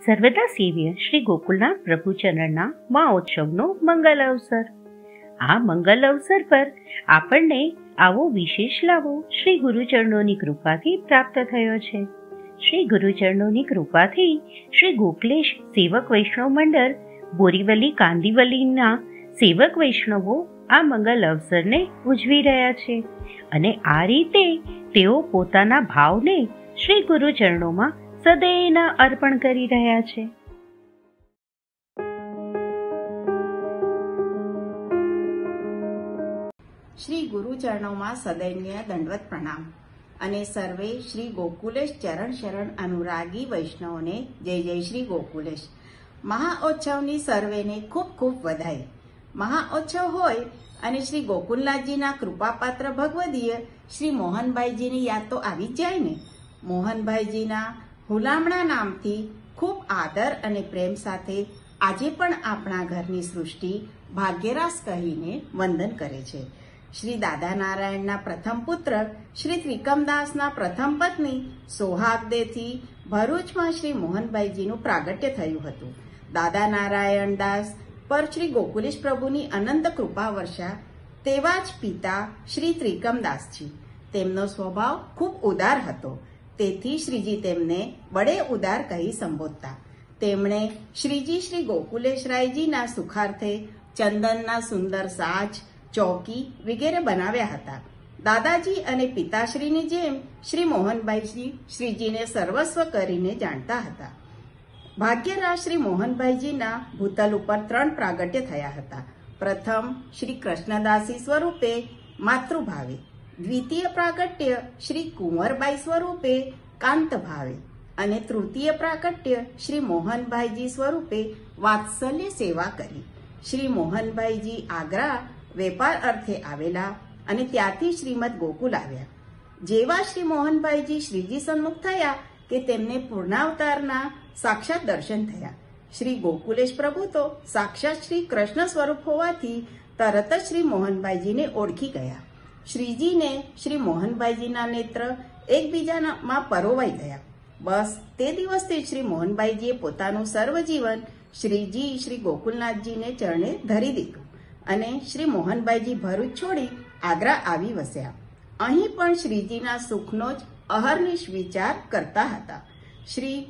સર્વદા સેવ્ય શ્રી ગોકુલના પ્રભુ ચરણના મહોત્સવનો મંગલ અવસર. આ મંગલ અવસર પર આપણને આવો વિશેષ લાભો શ્રી ગુરુચરણોની કૃપાથી પ્રાપ્ત થયો છે. શ્રી ગુરુચરણોની કૃપાથી શ્રી ગોકલેશ સેવક વૈષ્ણવ મંડળ બોરીવલી કાંદીવલીના સેવક વૈષ્ણવો આ મંગલ અવસરને ઉજવી રહ્યા છે અને આ રીતે તેઓ પોતાના ભાવને શ્રી ગુરુચરણોમાં સદૈવ અર્પણ કરી રહ્યા છે. શ્રી ગુરુચરણોમાં સદૈન્ય દંડવત પ્રણામ અને સર્વે શ્રી ગોકુલેશ ચરણ શરણ અનુરાગી વૈષ્ણવોને જય જય શ્રી ગોકુલેશ. મહાઓત્સવની સર્વેને ખૂબ ખૂબ વધાઈ. મહાઓત્સવ હોય અને શ્રી ગોકુલનાથજીના કૃપાપાત્ર ભગવદીય શ્રી મોહનભાઈજીની યાદ તો આવી જ જાય ને. મોહનભાઈજીના હુલામણા નામથી ખૂબ આદર અને પ્રેમ સાથે આજે પણ આપણા ઘરની સૃષ્ટિ ભાગ્યરાસ કહીને વંદન કરે છે. શ્રી દાદા નારાયણના પ્રથમ પુત્ર શ્રી ત્રિકમદાસના પ્રથમ પત્ની સોહાગદેથી ભરૂચમાં શ્રી મોહનભાઈજીનું પ્રાગટ્ય થયું હતું. દાદા નારાયણ દાસ પર શ્રી ગોકુલેશ પ્રભુની અનંત કૃપા વર્ષા. તેવા જ પિતા શ્રી ત્રિકમદાસજી. તેમનો સ્વભાવ ખૂબ ઉદાર હતો, તેથી શ્રીજી તેમને બડે ઉદાર કહી સંબોધતા. તેમણે શ્રીજી શ્રી ગોકુલેશરાયજીના સુખાર્થે ચંદનના સુંદર સાજ, ચોકી વગેરે બનાવ્યા હતા. દાદાજી અને પિતાશ્રીની જેમ શ્રી મોહનભાઈજી શ્રીજીને સર્વસ્વ કરીને જાણતા હતા. ભાગ્યરાજ શ્રી મોહનભાઈજીના ભૂતલ ઉપર 3 પ્રાગટ્ય થયા હતા. પ્રથમ શ્રી કૃષ્ણદાસી સ્વરૂપે માતૃભાવે, દ્વિતીય પ્રાગટ્ય શ્રી કુંવરબાઈ સ્વરૂપે કાંત ભાવે અને તૃતીય પ્રાગટ્ય શ્રી મોહનભાઈજી સ્વરૂપે વાત્સલ્ય સેવા કરી. શ્રી મોહનભાઈજી આગ્રા વેપાર અર્થે આવેલા અને ત્યાંથી શ્રીમદ ગોકુલ આવ્યા. જેવા શ્રી મોહનભાઈજી શ્રીજી સન્મુખ થયા કે તેમને પૂર્ણાવતારના સાક્ષાત દર્શન થયા. શ્રી ગોકુલેશ પ્રભુ તો સાક્ષાત શ્રી કૃષ્ણ સ્વરૂપ હોવાથી તરત જ શ્રી મોહનભાઈજીને ઓળખી ગયા. શ્રીજીને શ્રી મોહનભાઈજીના નેત્ર એકબીજામાં પરોવાઈ ગયા. બસ તે દિવસથી શ્રી મોહનભાઈજીએ પોતાનું સર્વજીવન શ્રીજી શ્રી ગોકુલનાથજીને ચરણે ધરી દીધું અને શ્રી મોહનભાઈજી ભરૂચ છોડી આગ્રા આવી વસ્યા. અહીં પણ શ્રીજીના સુખનો જ અહર્નિશ વિચાર કરતા હતા.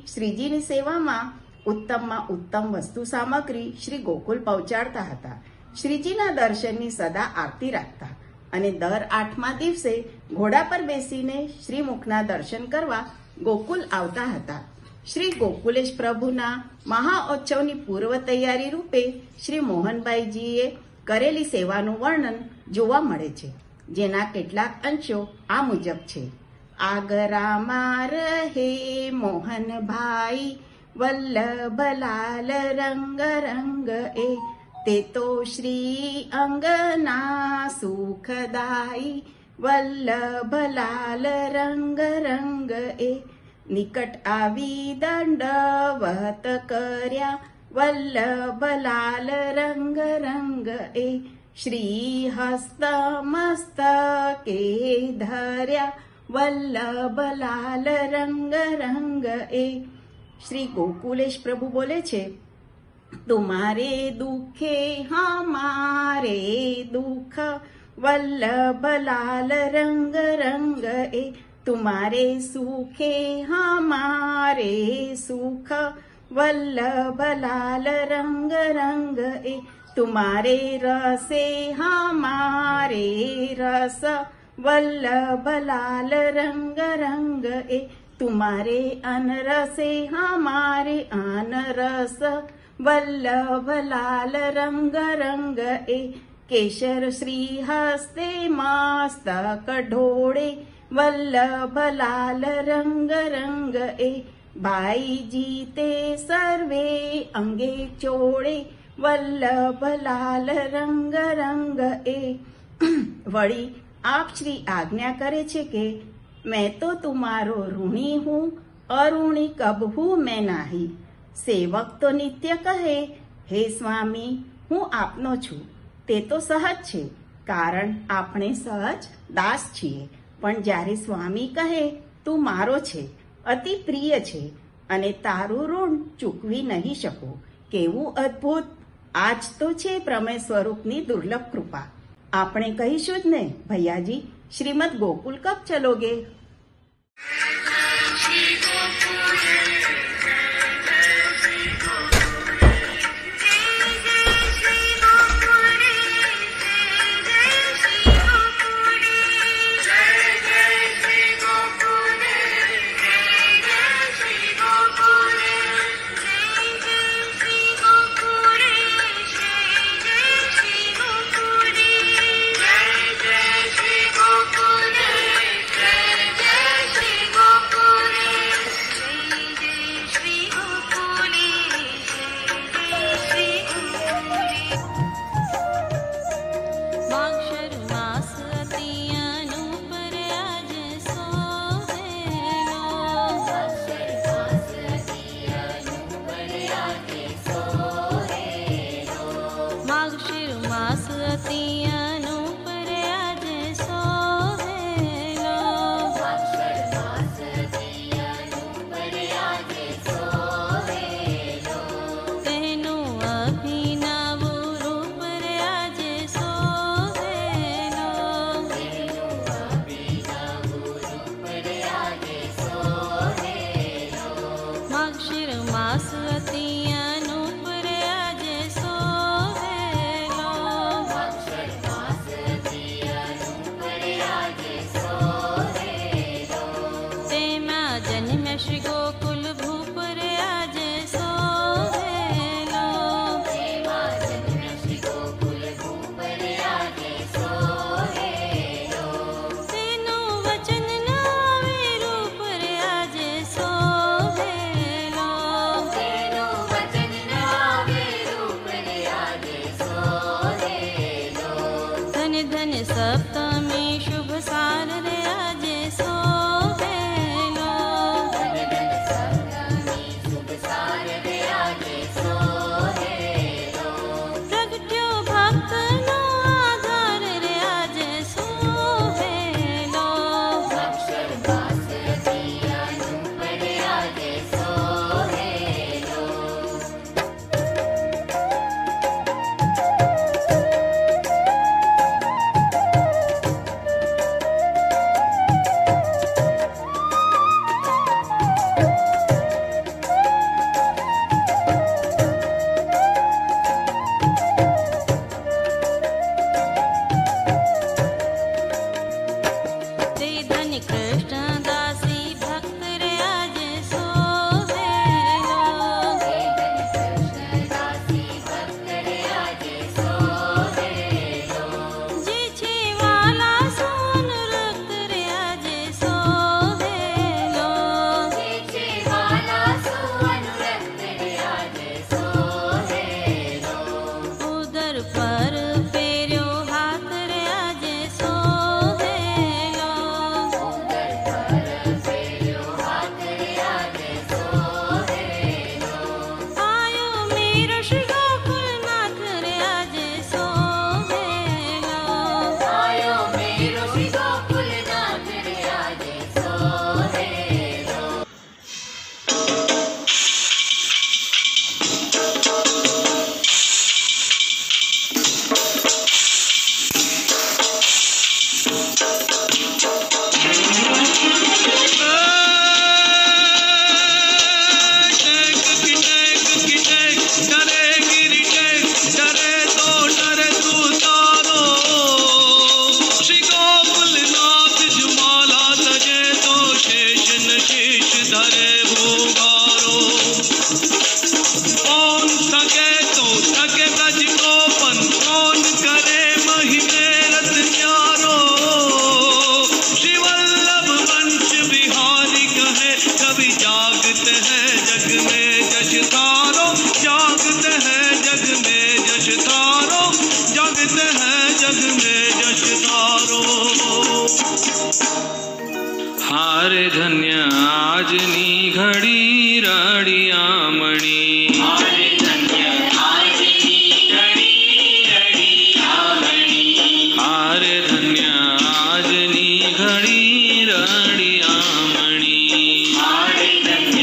શ્રીજીની સેવામાં ઉત્તમમાં ઉત્તમ વસ્તુ સામગ્રી શ્રી ગોકુલ પહોંચાડતા હતા. શ્રીજીના દર્શનની સદા આરતી રાખતા અને દર 8મા દિવસે ઘોડા પર બેસીને શ્રીમુખના દર્શન કરવા ગોકુલ આવતા હતા. શ્રી ગોકુલેશ પ્રભુના મહાઓત્સવની પૂર્વ તૈયારી રૂપે શ્રી મોહનભાઈજીએ કરેલી સેવાનું વર્ણન જોવા મળે છે, જેના કેટલાક અંશો આ મુજબ છે. આગરામાં રહે મોહનભાઈ, વલ્લભલાલ રંગ રંગ એ, તે તો શ્રી અંગના સુખદાઈ, વલ્લભલાલ રંગ રંગ એ. નિકટ આવી દંડવત કર્યા, વલ્લભલાલ રંગ રંગ એ. શ્રી હસ્ત મસ્તકે ધર્યા, વલ્લભલાલ રંગ રંગ એ. શ્રી ગોકુલેશ પ્રભુ બોલે છે, તુમારે દુખે હમારે દુઃખ, વલ્લભલાલ રંગ રંગ એ. તુમારે સુખે હમારે સુખ, વલ્લભલાલ રંગ રંગ એ. તુમારે રસે હમારે રસ, વલ્લભલાલ રંગ રંગ એ. તુમારે અનરસે હમારે અનરસ, વલ્લભલાલ રંગ રંગ એ. કેસર શ્રી હસ્તે મસ્તક ઢોળે, વલ્લભલાલ રંગ રંગ એ. ભાઈજી તે સર્વે અંગે ચોળે, વલ્લભલાલ રંગ રંગ એ. વળી આપ શ્રી આજ્ઞા કરે છે કે मैं तो तुम्हारो ऋणी हूँ, अऋणी कबहू मैं नाही. सेवक तो नित्य कहे, हे स्वामी હું આપનો છું. તે તો સહજ છે, કારણ આપણે સહજ દાસ છીએ. પણ જ્યારે સ્વામી કહે તું મારો છે, અતિ પ્રિય છે, અને તારું ઋણ ચૂકવી નહીં શકું. કેવું અદ્ભુત! આજ તો છે પ્રમેય સ્વરૂપની દુર્લભ કૃપા. આપણે કહીશું જ ને, ભૈયાજી, શ્રીમદ ગોકુલ કબ ચલોગે? हारे धन्य आजनी घड़ी रड़ियामणी, हारे धन्य आजनी घड़ी रड़ियामणी, हारे धन्य आजनी घड़ी रड़ियामणी, हारे धन्य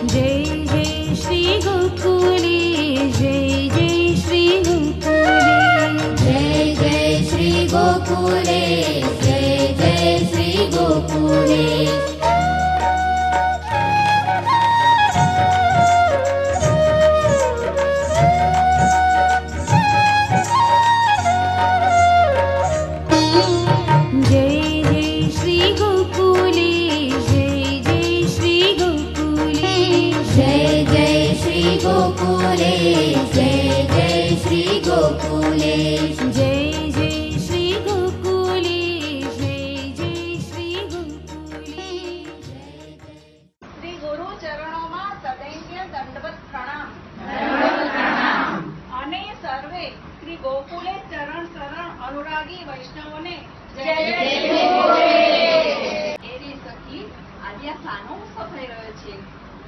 जय जय श्री गोकुले, जय जय श्री गोकुले, जय जय श्री गोकुले, जय जय श्री गोकुले। गोकुले जय जय श्री गोकुले, जय जय श्री गोकुले, जय जय श्री गोकुले। શ્રી ગુરુ ચરણોમાં સદૈન્ય દંડવત પ્રણામ અને સર્વે શ્રી ગોકુલે ચરણ શરણ અનુરાગી વૈષ્ણવોને જય એવી સખી આજે આ સાનો ઉત્સવ થઈ રહ્યો છે।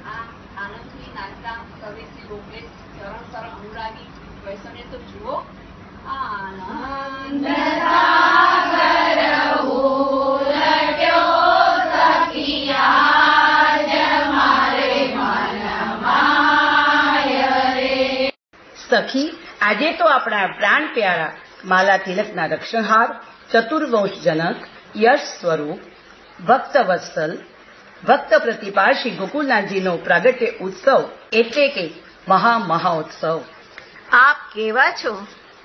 આ આનંદથી નાચતા સર્વે શ્રી ગોકુલે ચરણ શરણ અનુરાગી વૈષ્ણવને તો જુઓ। આનંદ સાગર ઉલટ્યો સખિયા સખી, આજે તો આપણા પ્રાણ પ્યારા માલા તિલકના રક્ષણહાર, ચતુર્વંશ જનક, યશ સ્વરૂપ, ભક્ત વત્સલ, ભક્ત પ્રતિપાળ શ્રી ગોકુલનાથજીનો પ્રાગટ્ય ઉત્સવ એટલે કે મહાઉત્સવ। આપ કેવા છો?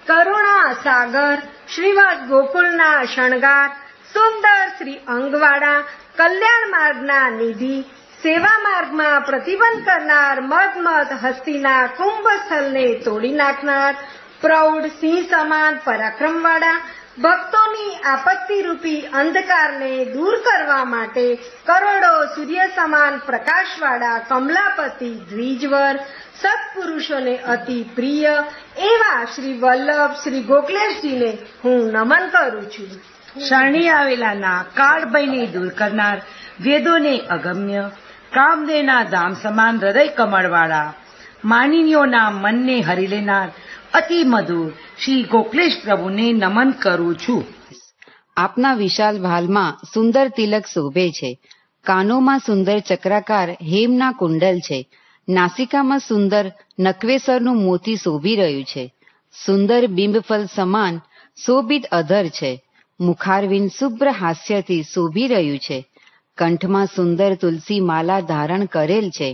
કરુણા સાગર શ્રીમદ ગોકુલના શણગાર, સુંદર શ્રી અંગવાળા, કલ્યાણ માર્ગના નિધિ, સેવા માર્ગમાં પ્રતિબંધ કરનાર, મદ હસ્તીના કુંભ સ્થળને તોડી નાખનાર, પ્રૌઢ સિંહ સમાન પરાક્રમવાળા, ભક્તોની આપત્તિ રૂપી અંધકારને દૂર કરવા માટે કરોડો સૂર્ય સમાન પ્રકાશવાળા કમલાપતિ દ્વિજવર, સત્પુરુષોને અતિ પ્રિય એવા શ્રી વલ્લભ શ્રી ગોકલેશજીને હું નમન કરું છું। શરણી આવેલાના કાળભયને દૂર કરનાર, વેદોને અગમ્ય, કામદેવના ધામ સમાન હૃદય કમળવાળા, માનવીઓના મનને હરી લેનાર અતિ મધુર શ્રી ગોકલેશ પ્રભુને નમન કરું છું। આપના વિશાલ ભાલમાં સુંદર તિલક શોભે છે, કાનોમાં સુંદર ચક્રાકાર હેમના કુંડલ છે, નાસિકામાં સુંદર નકવેસરનું મોતી શોભી રહ્યું છે, સુંદર બિંબફલ સમાન શોભિત અધર છે, મુખારવિંદ શુભ્ર હાસ્યથી શોભી રહ્યું છે, કંઠમાં સુંદર તુલસી માલા ધારણ કરેલ છે,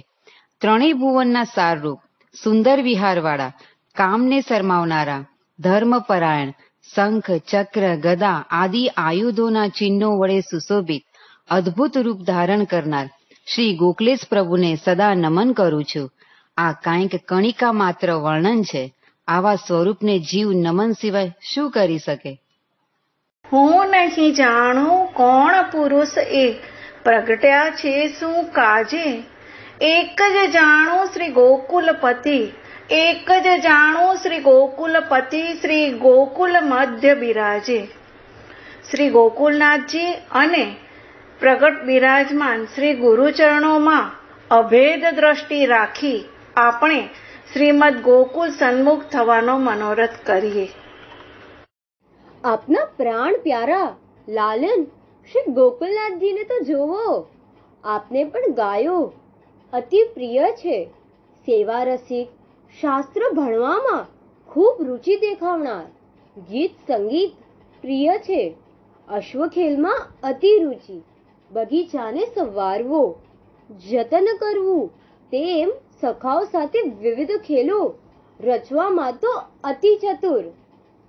ત્રણેય ભુવનના સારરૂપ, સુંદર વિહારવાળા, કામને શરમાવનારા, ધર્મપરાયણ, શંખ ચક્ર ગદા આદિ આયુધોના ચિહ્નો વડે સુશોભિત અદ્ભુત રૂપ ધારણ કરનાર શ્રી ગોકલેશ પ્રભુને સદા નમન કરું છું। આ કાંઈક કણિકા માત્ર વર્ણન છે, આવા સ્વરૂપને જીવ નમન સિવાય શું કરી શકે? હું નહીં જાણું કોણ પુરુષ એ પ્રગટ્યા છે શું કાજે, એક જ જાણું શ્રી ગોકુલપતિ, એક જ જાણું શ્રી ગોકુલપતિ, શ્રી ગોકુલ મધ્ય બિરાજે। શ્રી ગોકુલનાથજી અને પ્રગટ બિરાજમાન શ્રી ગુરુચરણોમાં અભેદ દ્રષ્ટિ રાખી આપણે શ્રીમદ ગોકુલ સન્મુખ થવાનો મનોરથ કરીએ। આપના પ્રાણ પ્યારા લાલન શ્રી ગોકુલનાથજીને તો જોવો, આપને પણ ગાયો અતિ પ્રિય છે, સેવા રસિક, શાસ્ત્ર ભણવામાં ખૂબ રુચિ દેખાવનાર, ગીત સંગીત પ્રિય છે, અશ્વખેલમાં અતિ રુચિ, બગીચાને સંવારવો, જતન કરવું, તેમ સખાઓ સાથે વિવિધ ખેલો રચવામાં તો અતિ ચતુર,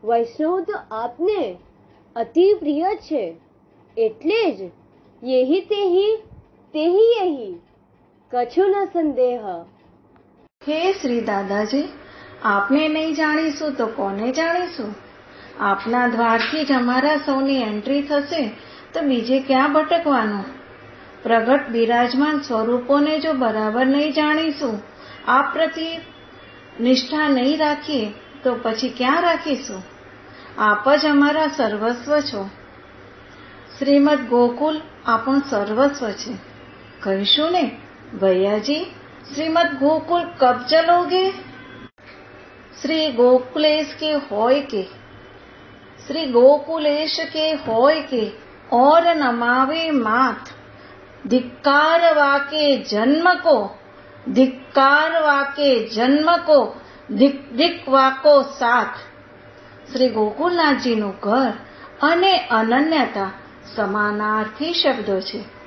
વૈષ્ણવ તો આપને અતિ પ્રિય છે, એટલે જ યેહી તેહી તેહી યેહી, કछु ન સંદેહ। હે શ્રી દાદાજી, આપને નહીં જાણીશું તો કોને જાણીશું? આપના દ્વારથી જ અમારા સૌની એન્ટ્રી થશે તો બીજે ક્યાં ભટકવાનું? પ્રગટ બિરાજમાન સ્વરૂપોને જો બરાબર નહીં જાણીશું, આપ પ્રત્યે નિષ્ઠા નહીં રાખીએ તો પછી ક્યાં રાખીશું? આપ જ અમારા સર્વસ્વ છો। શ્રીમદ ગોકુલ આપણું સર્વસ્વ છે। કહીશું ને ભૈયાજી, શ્રીમદ ગોકુલ કબ ચલોગે? શ્રી ગોકુલેશ के होय के, श्री गोकुलेश के होय के, और नमावे मात, धिक्कार वाके जन्म को, ધિક્કાર વાકે જન્મ કો ધિક ધિક વાકો સાથ. શ્રી ગોકુલનાથજીનું ઘર અને અનન્યતા સમાનાર્થી શબ્દો છે.